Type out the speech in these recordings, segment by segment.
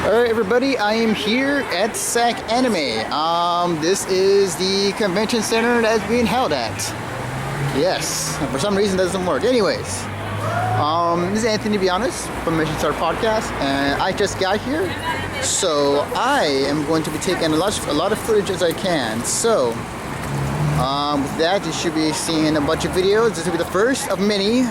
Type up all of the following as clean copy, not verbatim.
Alright everybody, I am here at SAC Anime. This is the convention center that's being held at. Yes, for some reason it doesn't work. Anyways, this is Anthony Vianis from Mission Star Podcast, and I just got here, so I am going to be taking a lot of footage as I can. So, with that, you should be seeing a bunch of videos. This will be the first of many.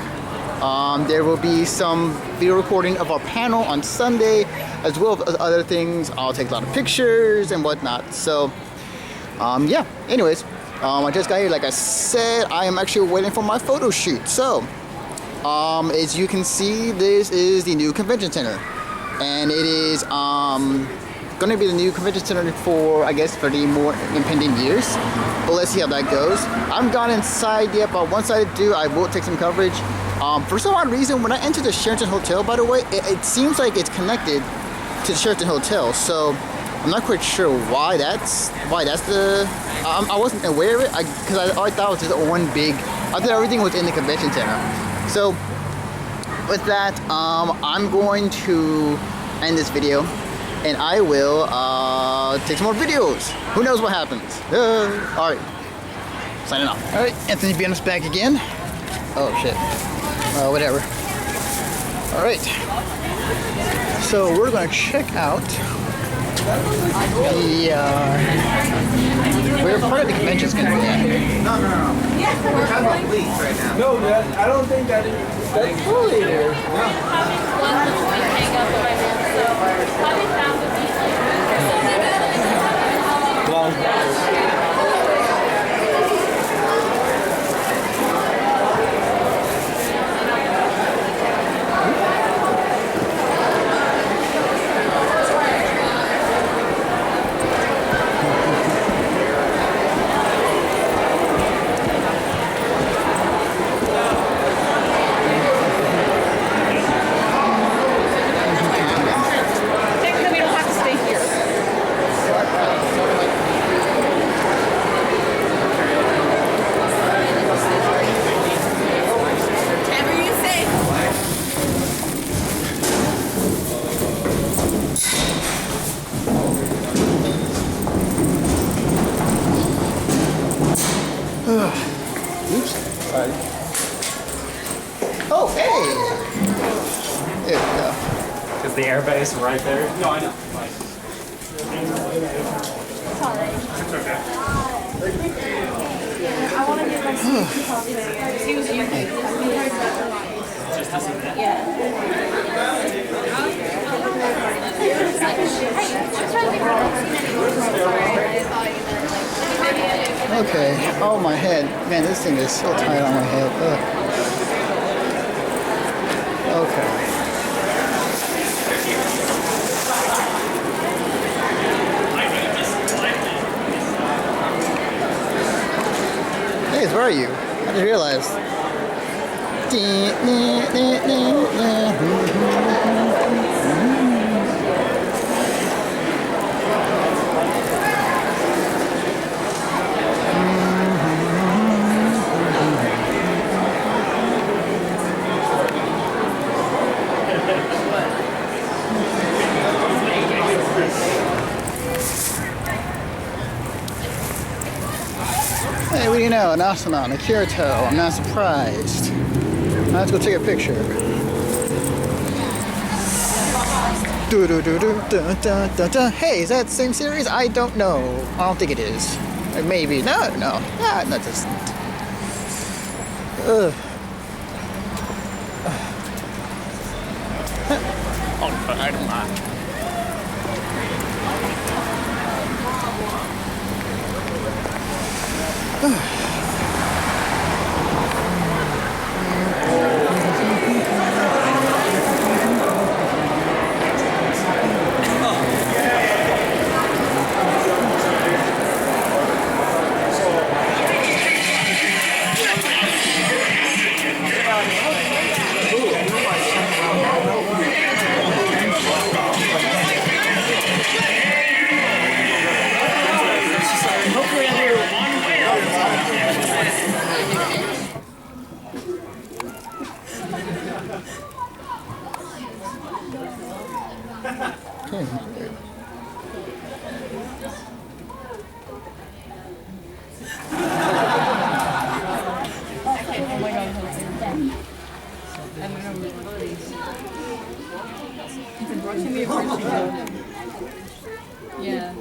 There will be some video recording of our panel on Sunday, as well as other things. I'll take a lot of pictures and whatnot. So, yeah. Anyways, I just got here. Like I said, I am actually waiting for my photo shoot. So, as you can see, this is the new convention center, and it is going to be the new convention center for, I guess, 30 more impending years. But let's see how that goes. I haven't gone inside yet, but once I do, I will take some coverage. For some odd reason, when I entered the Sheraton Hotel, by the way, it seems like it's connected to the Sheraton Hotel. So I'm not quite sure why that's the. I wasn't aware of it because I thought it was just one big. I thought everything was in the convention center. So with that, I'm going to end this video, and I will take some more videos. Who knows what happens? All right, signing off. All right, Anthony Vianis back again. Oh shit. Whatever. All right. So we're gonna check out the where part of the convention is gonna be at. No. We're talking about police right now. No, I don't think that's fully there. Oops. Sorry. Oh, hey! There we go. Is the airbase right there? No, I know. Sorry. It's okay. I want to give him some coffee. He was here. Just this event? Yeah. Okay. Oh, my head. Man, this thing is so tight on my head. Ugh. Okay. Hey, where are you? I didn't realize. Hey, what do you know? An Asana, a Kirito. I'm not surprised. Now let's go take a picture. Hey, is that the same series? I don't know. I don't think it is. Maybe. No. Not just. Ugh. Oh, I don't mind. Okay. Oh my god. He's been watching me for yeah.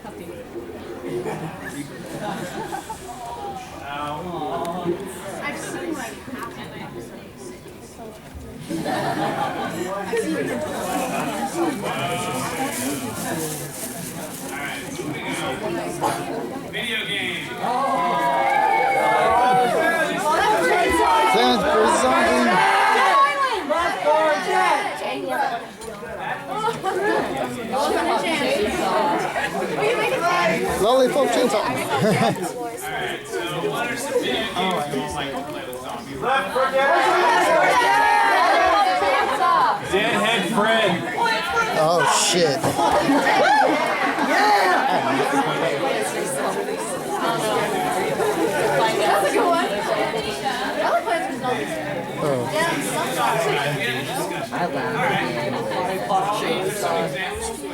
Puppy. I've seen like half of Video game. Plans for Zombie. Lollipop Chainsaw. Alright, so what are some video games you like to play with zombies? Deadhead Fred. Oh shit. That's a good one. I like playing some zombies. Oh.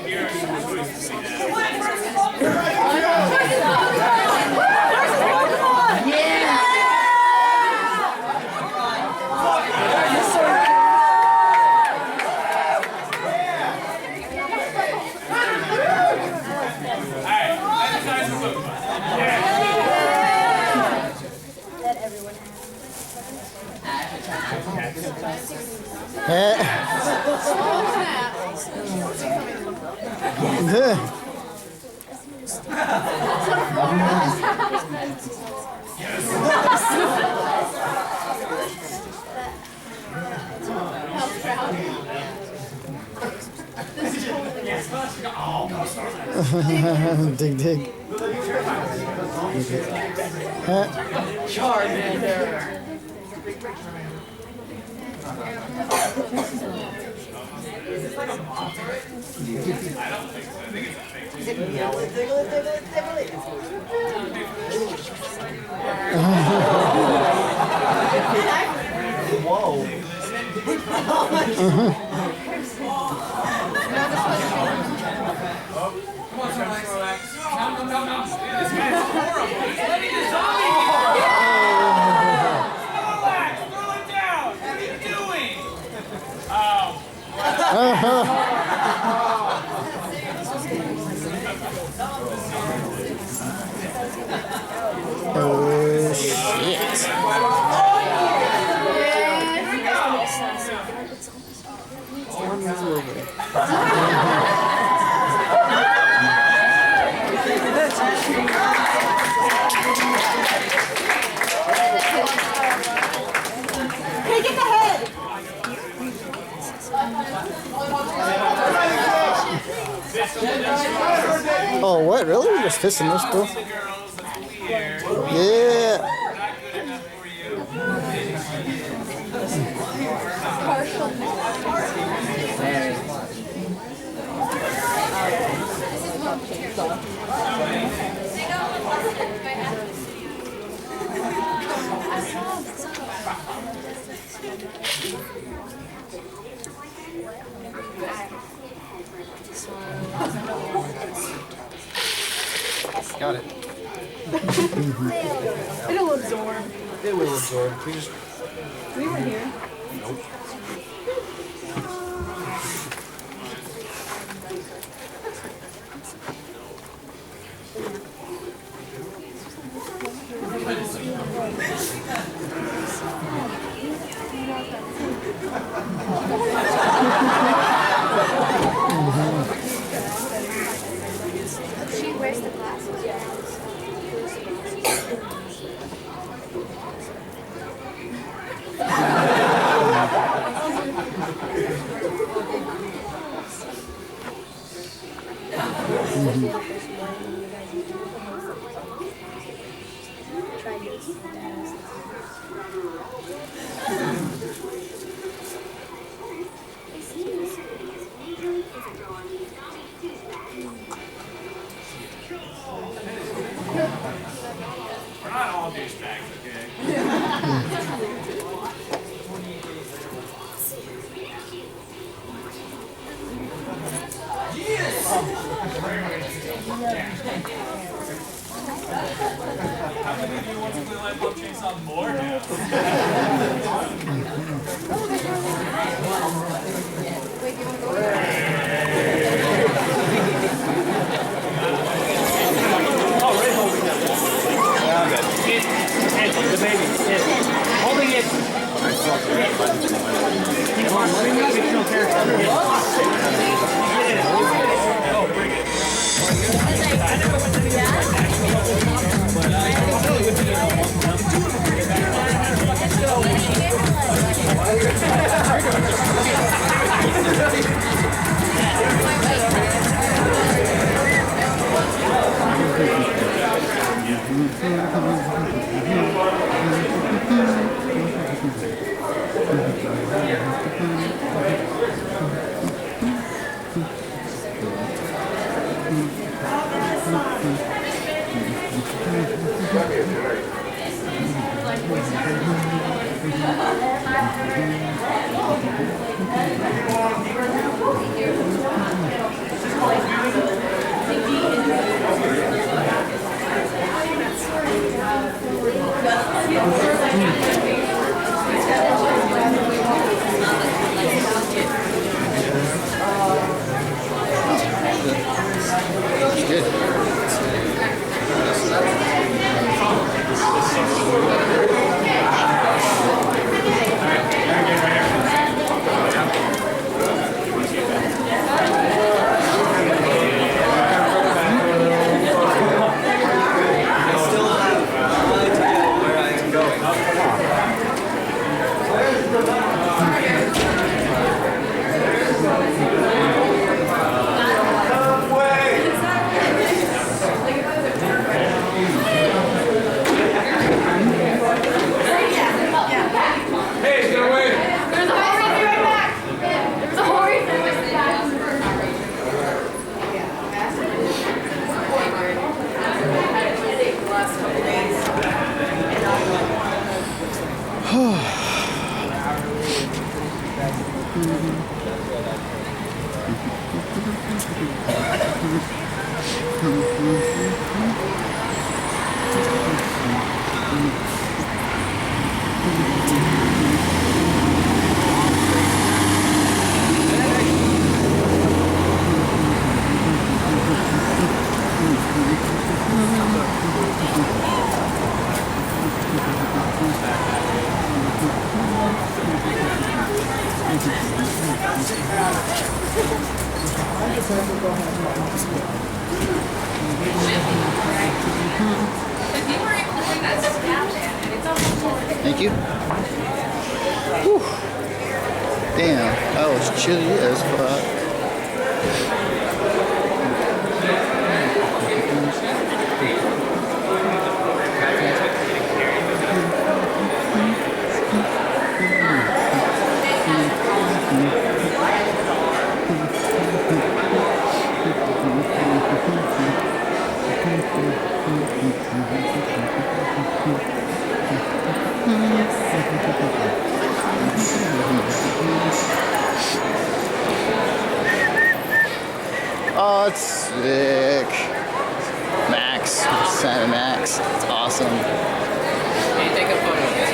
Here are some choices we have. Alright, exercise and Pokemon. Dig dig. Charmander. Oh shit. Hey, get the head! Oh what? Really? You're just fishing this bro? Yeah. Got it. It'll absorb. It will absorb. We just. We were here. Nope. She wears the glasses. I'll chase on more now. The baby. Holding it. Come on, let me know fictional character. Oh, bring it. Thank you. Whew. Damn, that was chilly as fuck. Oh, it's sick. Max, Santa Max. It's awesome. Can you take a photo of this,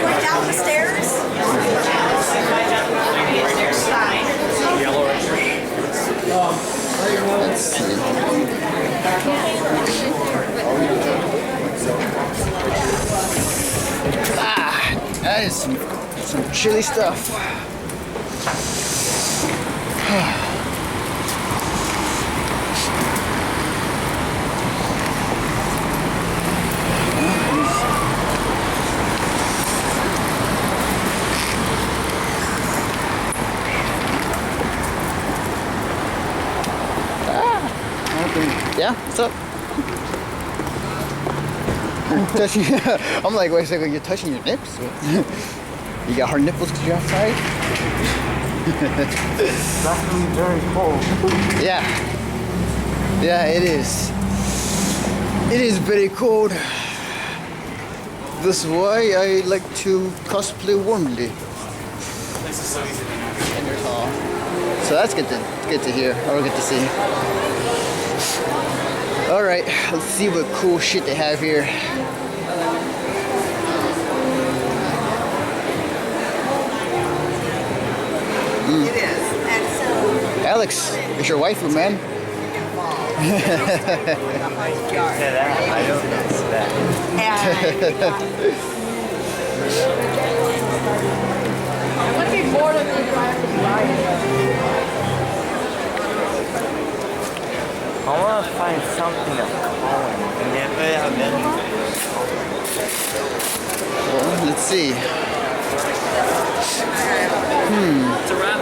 Went down the stairs. Let's see. That is some chilly stuff. Yeah, what's up? Touching, I'm like, wait a second, you're touching your nips? You got hard nipples because you're outside? It's actually very cold. Yeah. Yeah, it is. It is very cold. That's why I like to cosplay warmly. This is so easy. So that's good to hear, or good to see. All right, let's see what cool shit they have here. It is. And so Alex, it's your waifu, man. I don't notice that. I want to be bored of the I want to find something to call him. Never have been. Well, let's see. It's a wrap.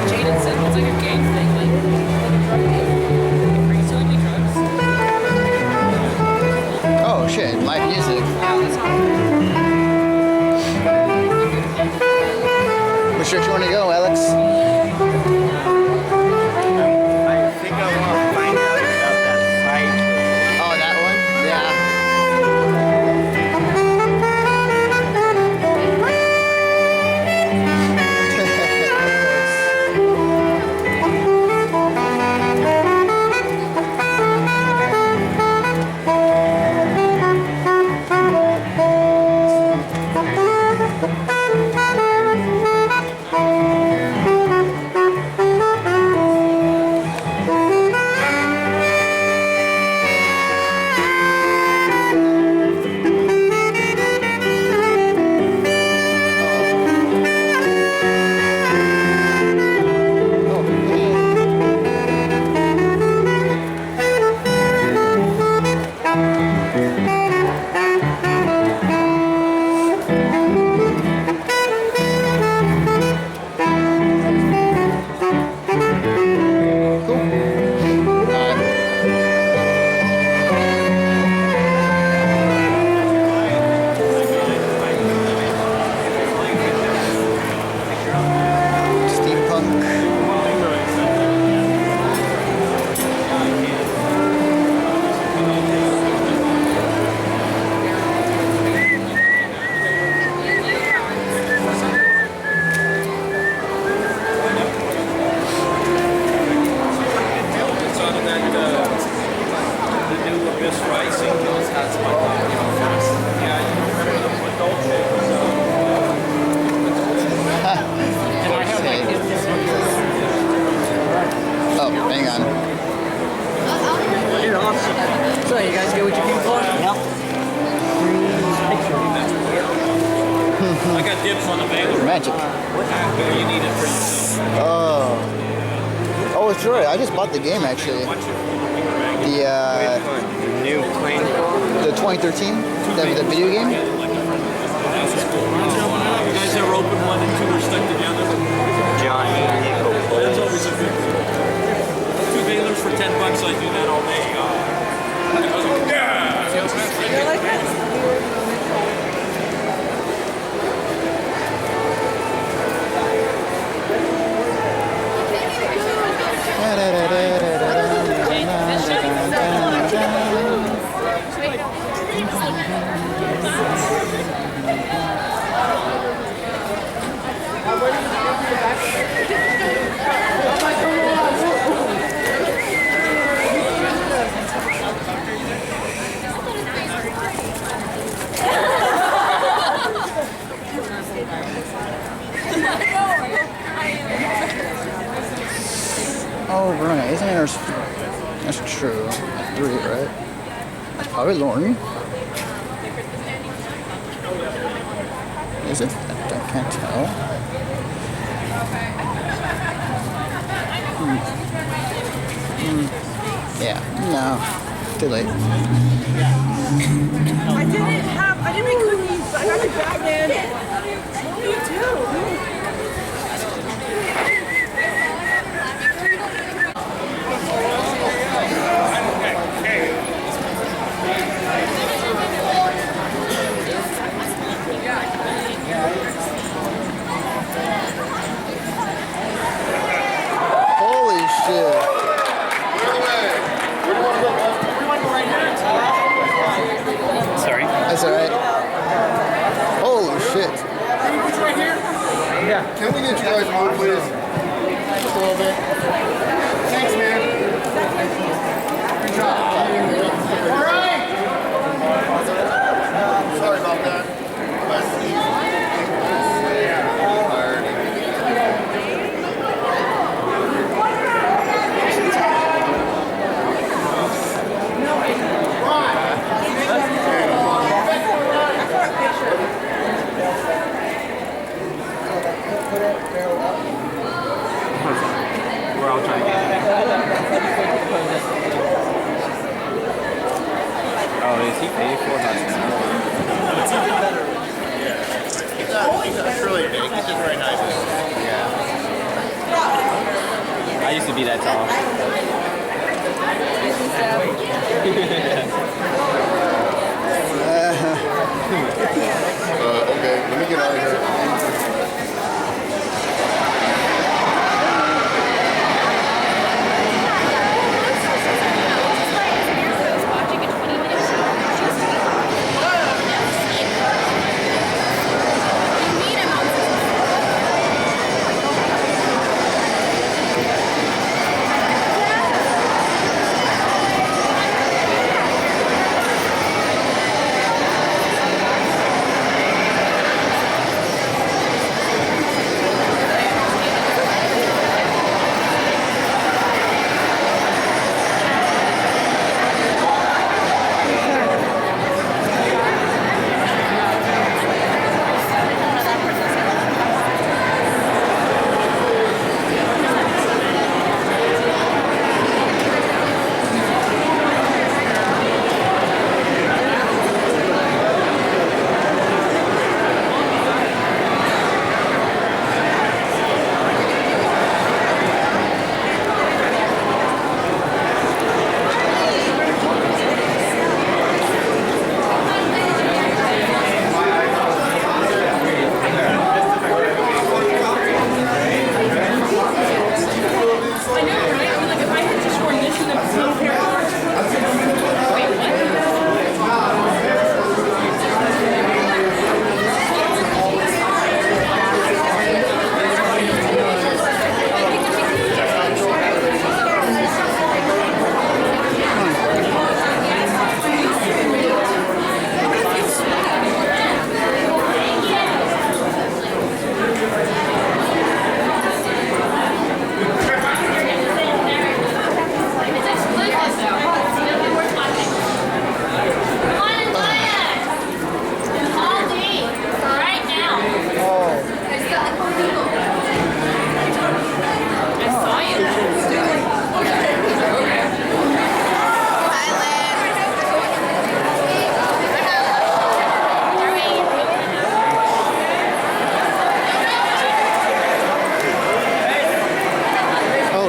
Jaden said it's like a game thing, like it brings you only drugs. Oh shit, live music. Which church you want to go, Alex? I think I want to find out about that fight. Oh, that one? Yeah. Oh, hang on. So you guys get what you came for? Yeah. I got dips on the Baylor. Magic. You need it for yourself. Oh, it's right. I just bought the game actually. The New plane. the 2013, the video game. You guys ever open one and two are stuck together? Johnny That's Nickel. always a good thing. 2 Baylors for $10, I do that all day. Yeah! You're like this. Da-da-da-da-da-da-da-da-da-da. Oh, right. Isn't there? That's true. 3, right? That's probably Lauren. Is it? I can't tell. Yeah. No. Too late. I didn't make cookies, but I got your bag, man. You too. Holy shit. Sorry. That's alright. Holy shit. Can we get you guys more, please? Just a little bit. Thanks, man. Good job. All right. Sorry about that. We're all trying to get it. Oh, is he paid for us now? It's really big. It's just very nice. I used to be that tall. Okay, let me get out of here.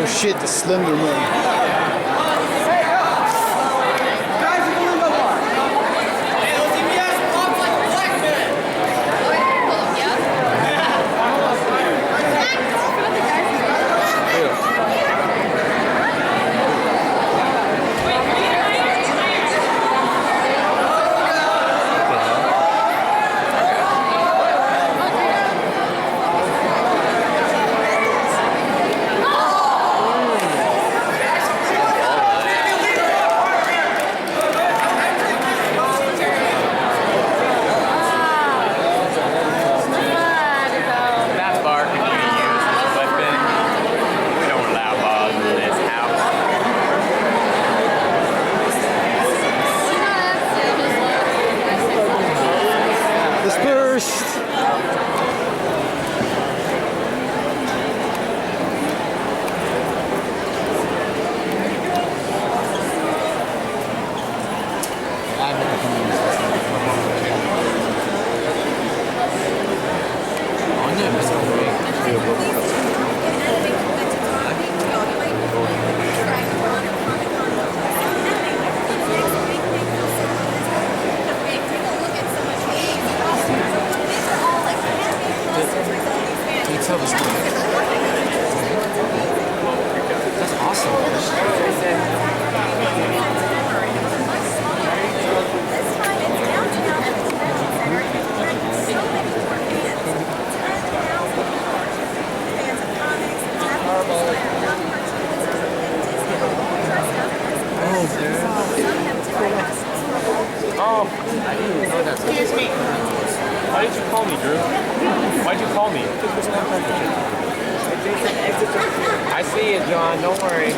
Shit, the Slender Man. call me, Drew? Why'd you call me? I see it, John. Don't worry.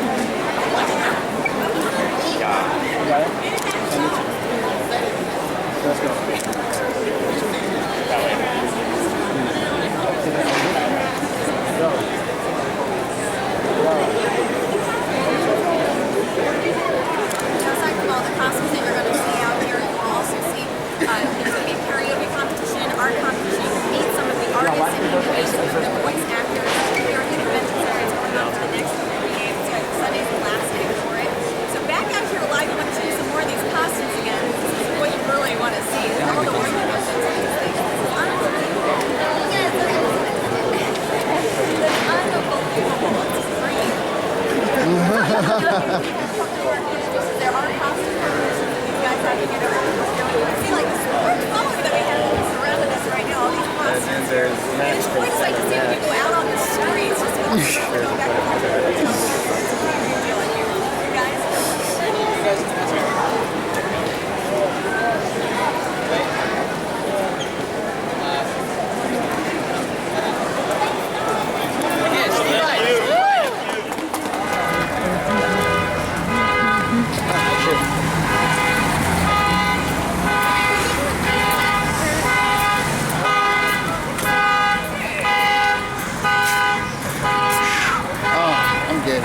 Let's go. Aside from all the costumes that you're going to see out here, you will also see there's going to be a karaoke competition, art competition, meet some of the artists and musicians, the voice actors here at the convention center. It's going on for the next 3 days. Sunday's the last day for it. So back out here live, you want to see some more of these costumes again. This is what you really want to see. All the work that goes into these things. This is unbelievable. It's unbelievable. It's free. There are costume competitions that you guys have to get over. I feel like this following that we have surrounding us right now, all these costumes. And there's And it's quite exciting to see when you go out on the streets, just go back and forth. It's a pretty big deal here. You guys? I'm good.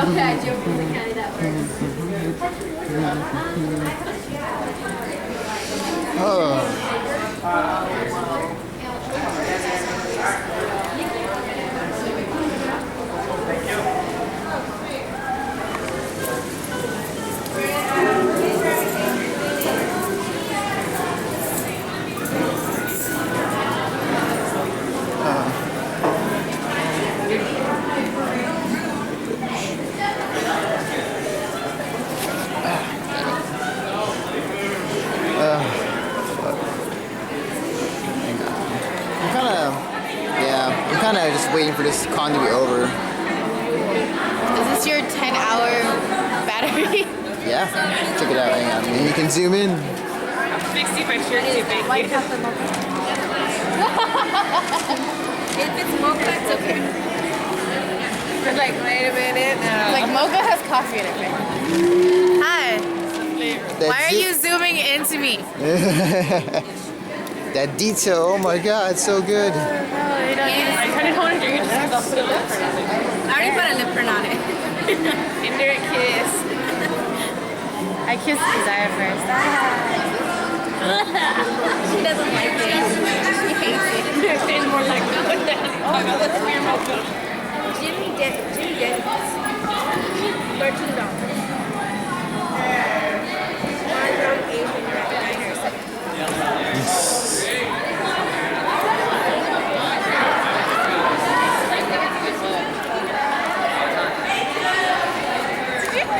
Okay, Joe from the county that works. I'm kind of just waiting for this con to be over. Is this your 10-hour battery? Yeah, check it out. Hang on, and you can zoom in. Fixie my shirt too, thank you. If it's mocha, it's okay. I'm like, wait a minute now. Like, mocha has coffee in it, right? Hi. Why are you zooming into me? That detail, oh my god, it's so good. No, you don't need to. I kind of want to drink it just because I'll put a lip print on it. I already put a lip print on it. Indirect kiss. I kissed Desire first. She doesn't like it. She hates it. It's more like, what the hell? Oh, let's wear mocha. Jimmy did. $13. I'm from Asian diners.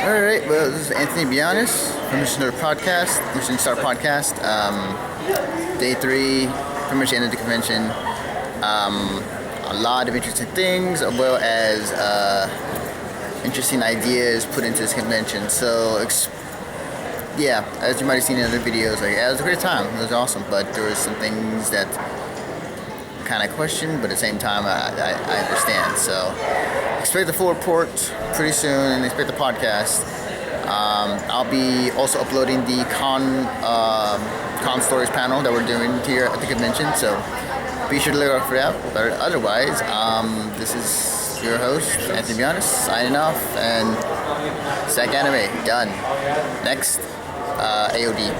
Alright, well, this is Anthony Bianis from Mission Podcast, Mission Star Podcast. Day 3, pretty much the end of the convention. A lot of interesting things, as well as interesting ideas put into this convention. So, yeah, as you might have seen in other videos, like, it was a great time. It was awesome, but there were some things that kind of questioned, but at the same time, I understand. So, expect the full report pretty soon, and expect the podcast. I'll be also uploading the con stories panel that we're doing here at the convention, so be sure to look out for that. But otherwise, this is your host, Anthony Bianis, signing off, and SAC Anime, done. Next, AOD.